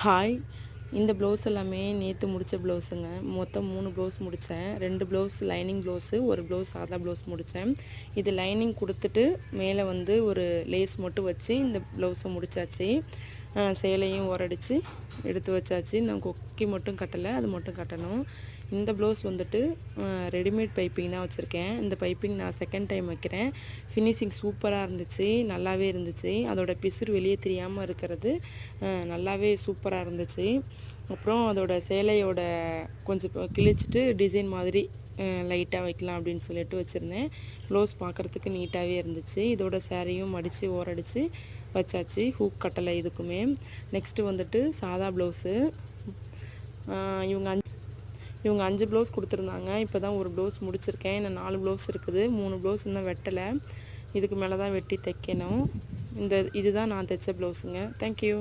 Hi. இந்த blouse எல்லாமே நேற்று முடித்த ப்ளவுஸுங்க. மொத்தம் 3 ப்ளவுஸ் முடித்தேன். 2 ப்ளவுஸ் லைனிங் ப்ளவுஸு, 1 ப்ளவுஸ் சாதா ப்ளவுஸ் முடித்தேன். இது லைனிங் கொடுத்துட்டு மேலே வந்து ஒரு லேஸ் மட்டும் வச்சு இந்த ப்ளவுஸை முடித்தாச்சு. சேலையும் ஓரடிச்சு எடுத்து வச்சாச்சு. நான் கொக்கி மட்டும் கட்டலை, அது மட்டும் கட்டணும். இந்த ப்ளவுஸ் வந்துட்டு ரெடிமேட் பைப்பிங் தான் வச்சுருக்கேன். இந்த பைப்பிங் நான் செகண்ட் டைம் வைக்கிறேன். ஃபினிஷிங் சூப்பராக இருந்துச்சு, நல்லாவே இருந்துச்சு. அதோட பிசுறு வெளியே தெரியாமல் இருக்கிறது நல்லாவே சூப்பராக இருந்துச்சு. அப்புறம் அதோட சேலையோட கொஞ்சம் கிழிச்சிட்டு டிசைன் மாதிரி லைட்டாக வைக்கலாம் அப்படின்னு சொல்லிட்டு வச்சுருந்தேன். ப்ளவுஸ் பார்க்குறதுக்கு நீட்டாகவே இருந்துச்சு. இதோட சேரீயும் மடித்து ஓரடித்து வச்சாச்சு. ஹூக் கட்டலை இதுக்குமே. நெக்ஸ்ட்டு வந்துட்டு சாதா ப்ளவுஸு. இவங்க 5 ப்ளவுஸ் கொடுத்துருந்தாங்க. இப்போ தான் ஒரு ப்ளவுஸ் முடிச்சிருக்கேன். இன்னும் 4 ப்ளவுஸ் இருக்குது. 3 ப்ளவுஸ் இன்னும் வெட்டலை. இதுக்கு மேலே தான் வெட்டி தைக்கணும். இதுதான் நான் தைச்ச ப்ளவுஸுங்க. தேங்க்யூ.